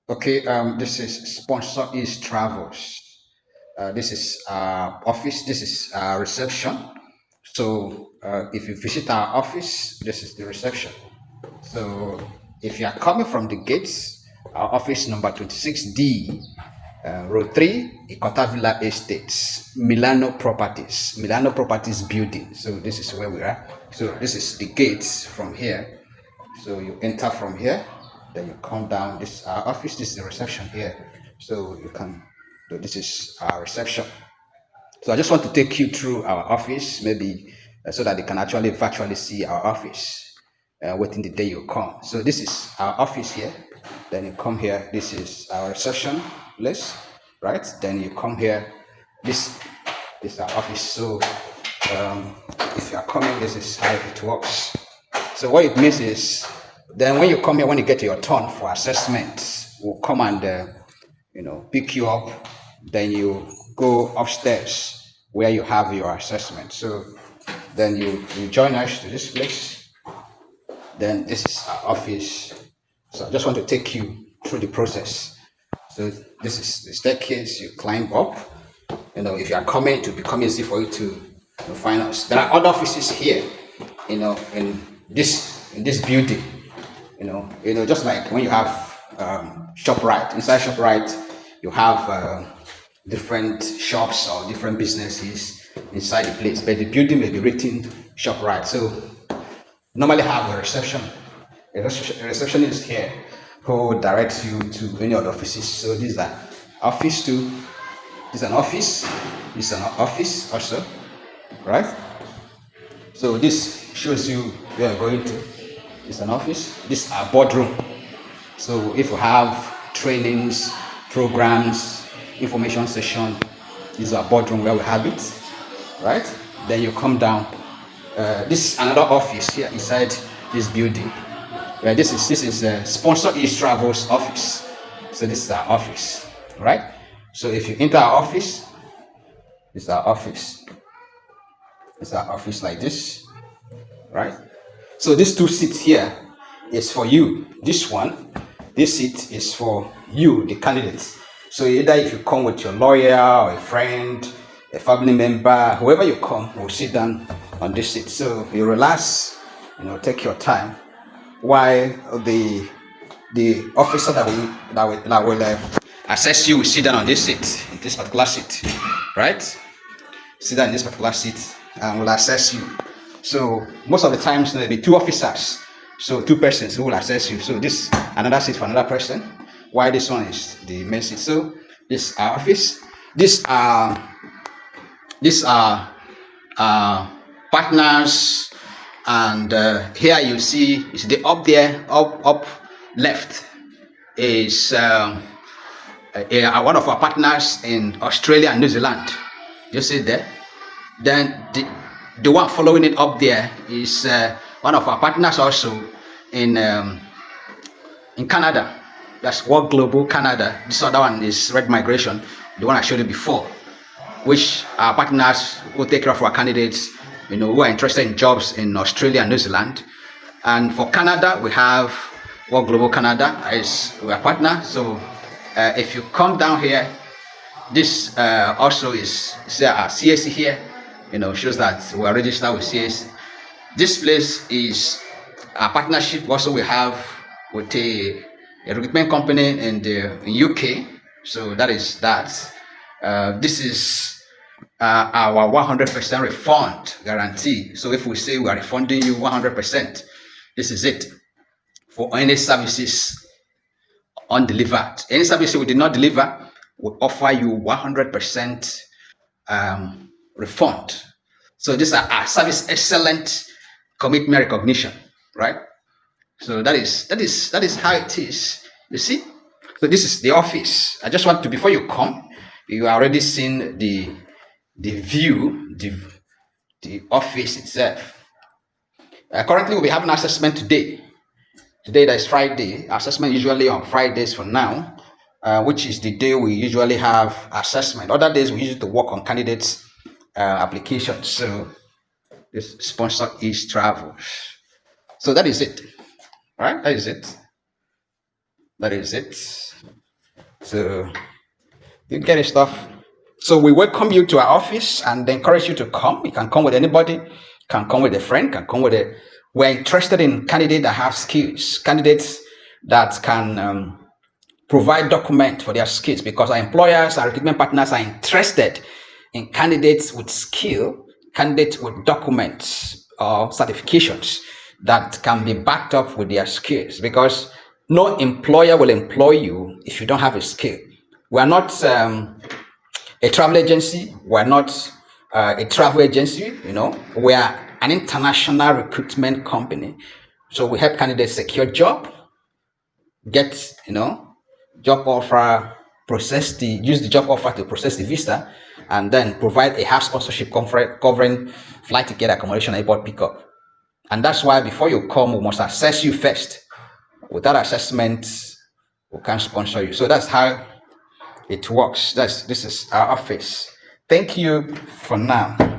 Okay, this is Sponsor is Travels. This is office. This is reception. So if you visit our office, this is the reception. So if you are coming from the gates, our office number 26D, Road 3, Ikota Villa Estates, Milano Properties Building. So this is where we are. So this is the gates from here. So you enter from here, then you come down. This is our office. This is the reception here. So you can. So this is our reception. So I just want to take you through our office, maybe so that they can actually virtually see our office, waiting the day you come. So this is our office here. Then you come here. This is our reception place, right? Then you come here. This this is our office. So if you are coming, this is how it works. So what it means is, then when you come here, when you get your turn for assessment, we'll come and pick you up. Then you go upstairs where you have your assessment. So then you join us to this place. Then this is our office. So I just want to take you through the process. So this is the staircase. You climb up. If you are coming, it will become easy for you to find us. There are other offices here, in this building. Just like when you have ShopRite. Inside ShopRite, you have different shops or different businesses inside the place, but the building may be written ShopRite. So normally have a reception. A receptionist here who directs you to any other offices. So these are office two. This is an office. This is an office also, right? So this shows you where you're going to. It's an office. This is our boardroom. So if you have trainings, programs, information session, this is our boardroom where we have it, right? Then you come down. This is another office here inside this building. This is Sponsor East Travels office. So this is our office, right? So if you enter our office, this is our office. It's our office like this, right? So these two seats here is for you. This seat is for you, the candidate. So either if you come with your lawyer or a friend, a family member, whoever you come will sit down on this seat. So you relax, take your time, while the officer that will assess you will sit down on this seat, this particular seat, right? Sit down in this particular seat and will assess you. So most of the times there'll be two officers, so two persons who will assess you. So this another seat for another person, while this one is the main seat. So this is our office. These are partners, and here you see is the up there, up left is one of our partners in Australia and New Zealand. You see there. Then the one following it up there is one of our partners also in Canada. That's World Global Canada. This other one is Red Migration, the one I showed you before, which are partners who take care of our candidates, who are interested in jobs in Australia and New Zealand. And for Canada, we have World Global Canada as our partner. So if you come down here, this also is our CAC here. Shows that we are registered with CAC. This place is a partnership also we have with a recruitment company in the UK. So that is that. This is our 100% refund guarantee. So if we say we are refunding you 100%, this is it for any services undelivered. Any services we did not deliver, we offer you 100% refund. So these are our service excellent commitment recognition, right? So that is how it is. You see? So this is the office. I just want to, before you come, you are already seen the view, the office itself. Currently we'll be having assessment today. Today that is Friday. Assessment usually on Fridays for now, which is the day we usually have assessment. Other days we usually to work on candidates applications. So this Sponsor is Travels. So that is it. Right? That is it. So you get it stuff. So we welcome you to our office and encourage you to come. You can come with anybody, can come with a friend, can come with a. We're interested in candidates that have skills, candidates that can provide document for their skills, because our employers, our recruitment partners are interested in candidates with skill, candidates with documents or certifications that can be backed up with their skills, because no employer will employ you if you don't have a skill. We are not a travel agency. We're not a travel agency, we are an international recruitment company. So we help candidates secure job, get, job offer, use the job offer to process the visa, and then provide a half sponsorship covering flight ticket, accommodation, airport pickup. And that's why before you come, we must assess you first. Without assessment, we can't sponsor you. So that's how it works. This is our office. Thank you for now.